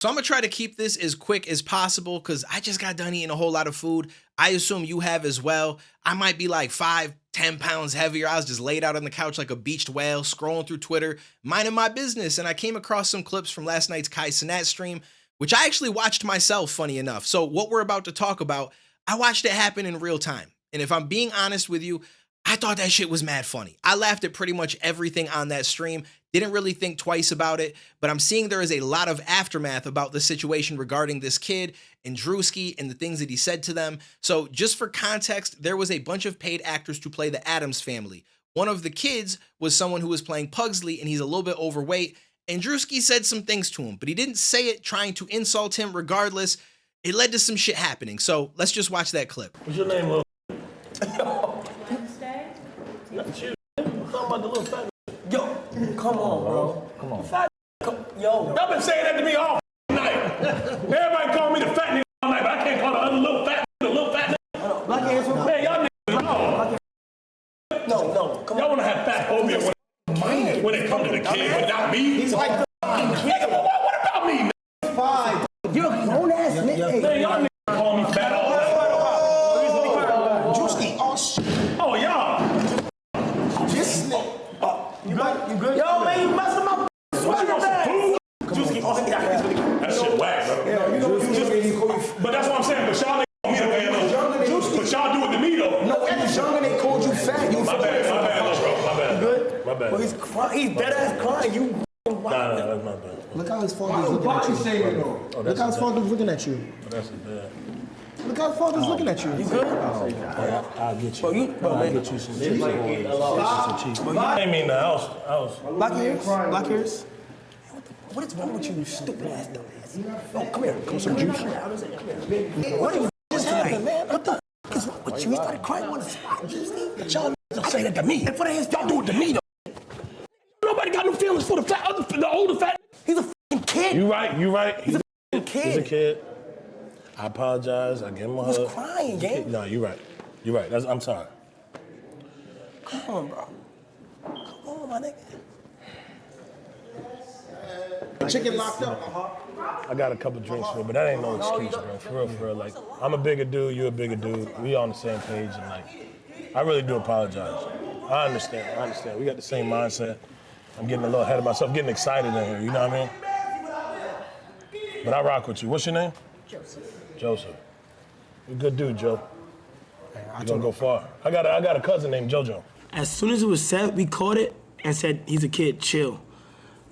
So I'm gonna try to keep this as quick as possible because I just got done eating a whole lot of food. I assume you have as well. I might be like 5-10 pounds heavier. I was just laid out on the couch like a beached whale, scrolling through Twitter, minding my business, and I came across some clips from last night's Cenat stream, which I actually watched myself, funny enough. So what we're about to talk about, I watched it happen in real time. And if I'm being honest with you, I thought that shit was mad funny. I laughed at pretty much everything on that stream. Didn't really think twice about it, but I'm seeing there is a lot of aftermath about the situation regarding this kid and Druski and the things that he said to them. So just for context, there was a bunch of paid actors to play the Addams family. One of the kids was someone who was playing Pugsley, and he's a little bit overweight, and Druski said some things to him, but he didn't say it trying to insult him. Regardless, it led to some shit happening. So let's just watch that clip. What's your name, Lil? Not you. I'm talking about the little fat. Yo, come on, bro. Come on. Fat, yo. Y'all been saying that to me all night. Everybody call me the fat nigga all night, but I can't call the other little fat nigga the little fat nigga. Black hands with Man, y'all niggas wrong. No, come on. Y'all wanna have fat phobia when it comes to the kid, but not me? He's like, Nigga, what about me, nigga? fine. You're a grown ass nigga. Man, y'all niggas call me fat all night. Druski, oh shit. Oh, y'all. This nigga. You good? Yo, man, you messing my sweater bag. Druski, oh, yeah. That shit whack, bro. Yeah, you know, But that's what I'm saying, but y'all niggas call me the man. But y'all do it to me, though. no, when he's younger, they called you fat. You My bad, bro. My bad. good? My bad. Well, he's crying. He's dead ass crying. You. Nah, that's my bad. Look how his father's looking at you. Look how his father's looking at you. Oh, that's bad. Look how his father's looking at you. You good? I'll get you. Bro, I'll get you some cheese. I didn't mean that. I was. Black ears? Black ears? What is wrong with you, you stupid ass dumb ass? Oh, come here. Come some juice. What are you doing tonight, man? What the f is wrong with you? He started crying on the spot. Y'all don't say that to me. And for the hands, y'all do it to me, though. Nobody got no feelings for the older fat. He's a f***ing kid. You right. He's a f***ing kid. He's a kid. I apologize. I gave him a hug. He was crying, gang. No, you're right. I'm sorry. Come on, bro. Come on, my nigga. Chicken locked up. I got a couple drinks for it, but that ain't no excuse, bro. For real. Like, I'm a bigger dude, you're a bigger dude. We on the same page, and like, I really do apologize. I understand. We got the same mindset. I'm getting a little ahead of myself, getting excited in here, you know what I mean? But I rock with you. What's your name? Joseph. You're a good dude, Joe. You're gonna go far. I got a cousin named JoJo. As soon as it was said, we caught it and said, he's a kid, chill.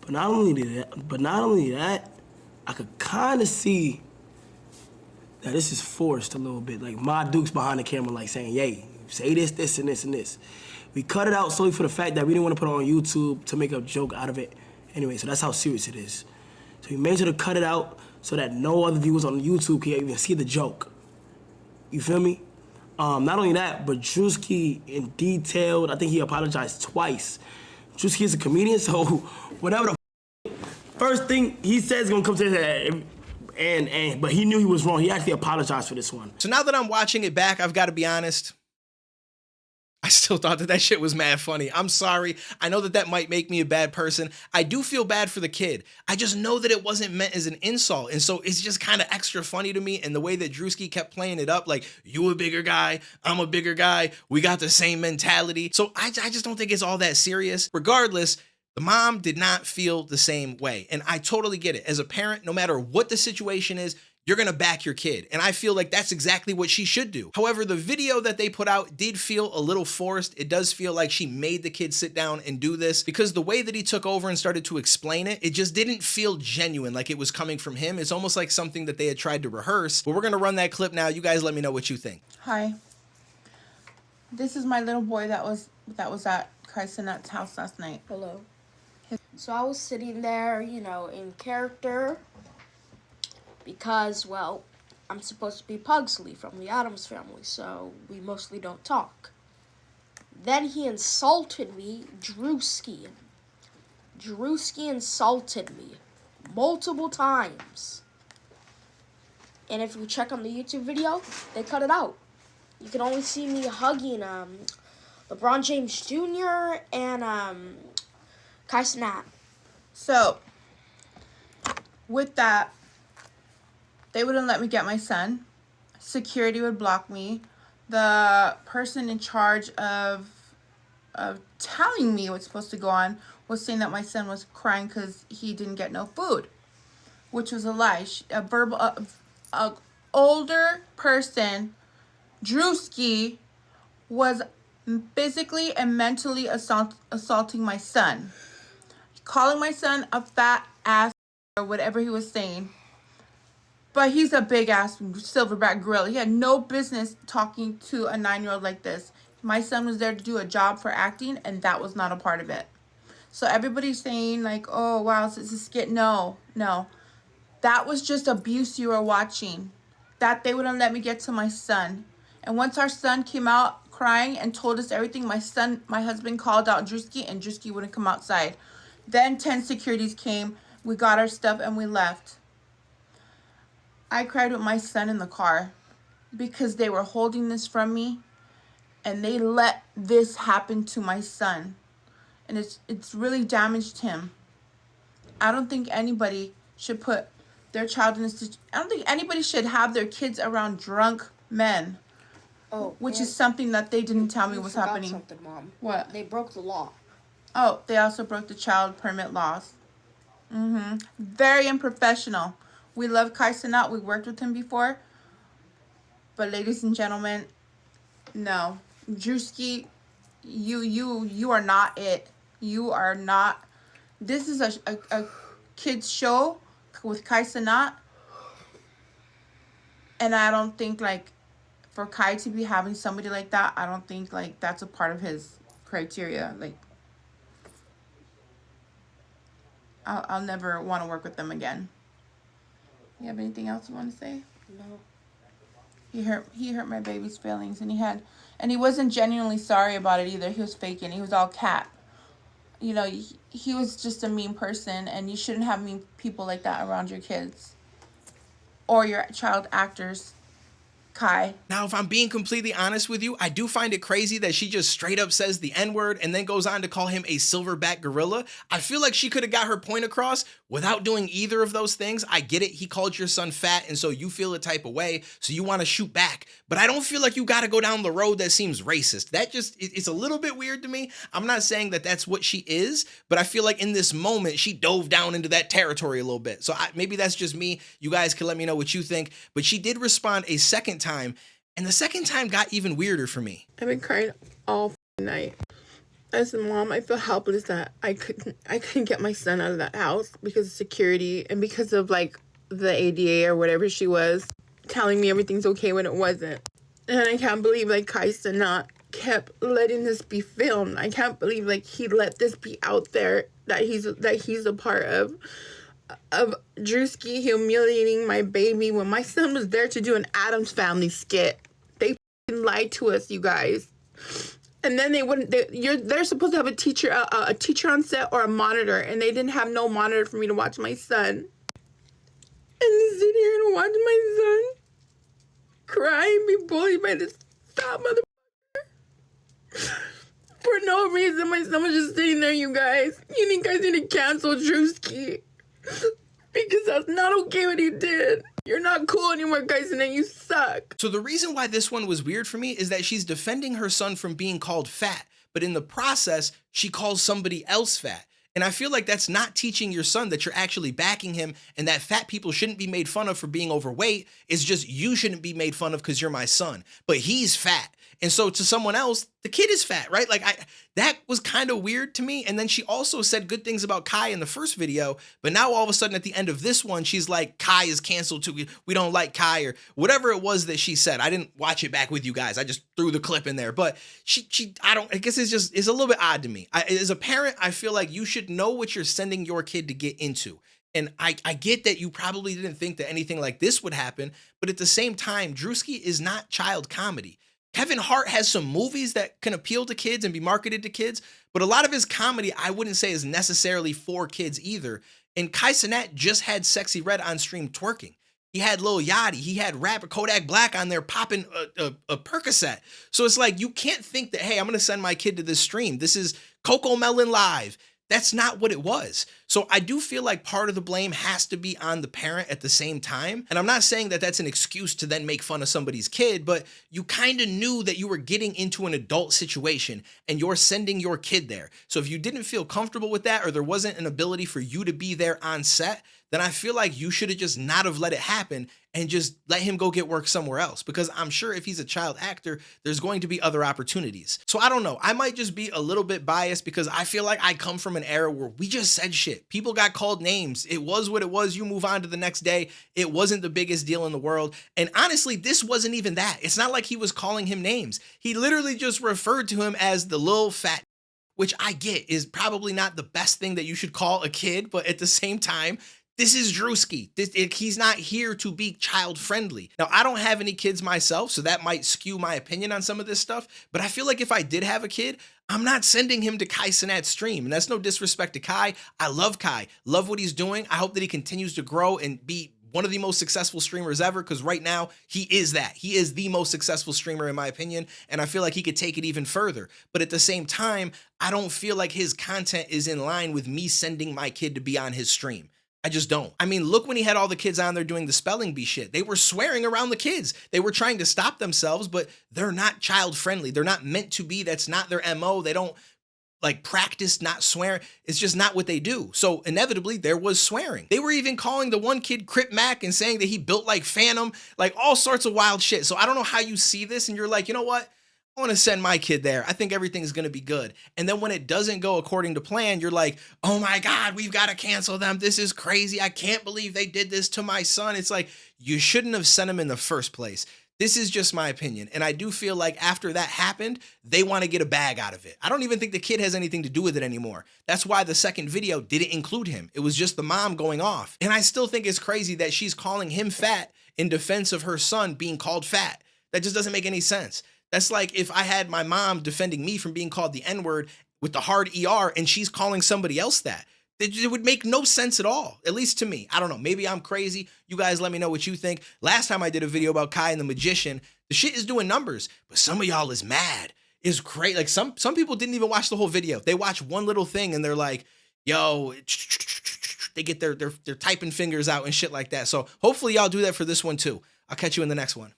But not only that, I could kind of see that this is forced a little bit. Like, Ma Duke's behind the camera, like saying, yay, say this, this, and this, and this. We cut it out solely for the fact that we didn't want to put it on YouTube to make a joke out of it. Anyway, so that's how serious it is. So we made sure to cut it out so that no other viewers on YouTube can even see the joke. You feel me? Not only that, but Druski in detail, I think he apologized twice. Druski is a comedian, so whatever the first thing he says is gonna come to his head, but he knew he was wrong. He actually apologized for this one. So now that I'm watching it back, I've got to be honest, I still thought that shit was mad funny. I'm sorry. I know that might make me a bad person. I do feel bad for the kid. I just know that it wasn't meant as an insult. And so it's just kind of extra funny to me. And the way that Druski kept playing it up, like, you a bigger guy, I'm a bigger guy, we got the same mentality. So I just don't think it's all that serious. Regardless, the mom did not feel the same way. And I totally get it. As a parent, no matter what the situation is, you're gonna back your kid. And I feel like that's exactly what she should do. However, the video that they put out did feel a little forced. It does feel like she made the kid sit down and do this, because the way that he took over and started to explain it, it just didn't feel genuine, like it was coming from him. It's almost like something that they had tried to rehearse. But we're gonna run that clip now. You guys let me know what you think. Hi. This is my little boy that was at Cenat's house last night. Hello. So I was sitting there, you know, in character because, well, I'm supposed to be Pugsley from the Addams family, so we mostly don't talk. Then he insulted me, Druski. Druski insulted me multiple times. And if you check on the YouTube video, they cut it out. You can only see me hugging LeBron James Jr. and Cenat. So, with that, They wouldn't let me get my son. Security would block me. The person in charge of telling me what's supposed to go on was saying that my son was crying because he didn't get no food, which was a lie. A older person, Druski, was physically and mentally assaulting my son, calling my son a fat ass or whatever he was saying. But he's a big ass silverback gorilla. He had no business talking to a 9-year-old like this. My son was there to do a job for acting, and that was not a part of it. So everybody's saying like, oh wow, it's a skit. No. That was just abuse you were watching. That they wouldn't let me get to my son. And once our son came out crying and told us everything, my husband called out Druski, and Druski wouldn't come outside. Then 10 securities came, we got our stuff, and we left. I cried with my son in the car because they were holding this from me, and they let this happen to my son. And it's really damaged him. I don't think anybody should put their child in this. I don't think anybody should have their kids around drunk men. Oh, which is something that they didn't tell me was happening. Something, Mom. What? They broke the law. Oh, they also broke the child permit laws. Very unprofessional. We love Cenat. We worked with him before. But ladies and gentlemen, no. Druski, you are not it. You are not. This is a kids show with Cenat. And I don't think like for Kai to be having somebody like that, I don't think like that's a part of his criteria. Like I'll never want to work with them again. You have anything else you want to say? No. He hurt my baby's feelings, and he wasn't genuinely sorry about it either. He was faking. He was all cap. You know, he was just a mean person, and you shouldn't have mean people like that around your kids or your child actors. Kai. Now, if I'm being completely honest with you, I do find it crazy that she just straight up says the N-word and then goes on to call him a silverback gorilla. I feel like she could have got her point across without doing either of those things. I get it. He called your son fat, and so you feel a type of way, so you want to shoot back. But I don't feel like you got to go down the road that seems racist. That just, it's a little bit weird to me. I'm not saying that that's what she is, but I feel like in this moment, she dove down into that territory a little bit. So maybe that's just me. You guys can let me know what you think. But she did respond a second time, and the second time got even weirder for me. I've been crying all night. As a mom, I feel helpless that I couldn't get my son out of that house because of security and because of like the ADA or whatever she was telling me everything's okay when it wasn't. And I can't believe like Cenat kept letting this be filmed. I can't believe like he let this be out there that he's a part of Druski humiliating my baby when my son was there to do an Addams Family skit. They lied to us, you guys. And then they're supposed to have a teacher on set or a monitor, and they didn't have no monitor for me to watch my son. And to sit here and watch my son cry and be bullied by this fat motherfucker for no reason. My son was just sitting there, you guys. You guys need to cancel Druski. Because that's not okay what he did. You're not cool anymore, guys, and then you suck. So the reason why this one was weird for me is that she's defending her son from being called fat, but in the process, she calls somebody else fat. And I feel like that's not teaching your son that you're actually backing him and that fat people shouldn't be made fun of for being overweight. It's just you shouldn't be made fun of because you're my son, but he's fat. And so to someone else, the kid is fat, right? Like that was kind of weird to me. And then she also said good things about Kai in the first video, but now all of a sudden at the end of this one, she's like, Kai is canceled too. We don't like Kai or whatever it was that she said. I didn't watch it back with you guys. I just threw the clip in there, but I guess it's a little bit odd to me. As a parent, I feel like you should know what you're sending your kid to get into. And I get that you probably didn't think that anything like this would happen, but at the same time, Druski is not child comedy. Kevin Hart has some movies that can appeal to kids and be marketed to kids, but a lot of his comedy I wouldn't say is necessarily for kids either. And Cenat just had Sexy Red on stream twerking. He had Lil Yachty. He had rapper Kodak Black on there popping a Percocet. So it's like you can't think that, hey, I'm going to send my kid to this stream. This is Coco Melon Live. That's not what it was. So I do feel like part of the blame has to be on the parent at the same time. And I'm not saying that that's an excuse to then make fun of somebody's kid, but you kind of knew that you were getting into an adult situation and you're sending your kid there. So if you didn't feel comfortable with that, or there wasn't an ability for you to be there on set, then I feel like you should have just not have let it happen and just let him go get work somewhere else. Because I'm sure if he's a child actor, there's going to be other opportunities. So I don't know. I might just be a little bit biased because I feel like I come from an era where we just said shit. People got called names. It was what it was. You move on to the next day. It wasn't the biggest deal in the world. And honestly, this wasn't even that. It's not like he was calling him names. He literally just referred to him as the little fat, which I get is probably not the best thing that you should call a kid, but at the same time, this is Druski. He's not here to be child friendly. Now, I don't have any kids myself, so that might skew my opinion on some of this stuff. But I feel like if I did have a kid, I'm not sending him to Cenat's stream. And that's no disrespect to Kai. I love Kai, love what he's doing. I hope that he continues to grow and be one of the most successful streamers ever, because right now he is that. He is the most successful streamer in my opinion, and I feel like he could take it even further. But at the same time, I don't feel like his content is in line with me sending my kid to be on his stream. I just don't. I mean, look when he had all the kids on there doing the spelling bee shit. They were swearing around the kids. They were trying to stop themselves, but they're not child friendly. They're not meant to be. That's not their MO. They don't like practice not swearing. It's just not what they do. So inevitably there was swearing. They were even calling the one kid Crip Mac and saying that he built like Phantom, like all sorts of wild shit. So I don't know how you see this and you're like, you know what? I want to send my kid there. I think everything's going to be good. And then when it doesn't go according to plan, you're like, oh my God, we've got to cancel them. This is crazy. I can't believe they did this to my son. It's like, you shouldn't have sent him in the first place. This is just my opinion. And I do feel like after that happened, they want to get a bag out of it. I don't even think the kid has anything to do with it anymore. That's why the second video didn't include him. It was just the mom going off. And I still think it's crazy that she's calling him fat in defense of her son being called fat. That just doesn't make any sense. That's like if I had my mom defending me from being called the N-word with the hard ER and she's calling somebody else that. It would make no sense at all, at least to me. I don't know. Maybe I'm crazy. You guys let me know what you think. Last time I did a video about Kai and the Magician, the shit is doing numbers, but some of y'all is mad. It's great. Like some people didn't even watch the whole video. They watch one little thing and they're like, yo, they get their typing fingers out and shit like that. So hopefully y'all do that for this one too. I'll catch you in the next one.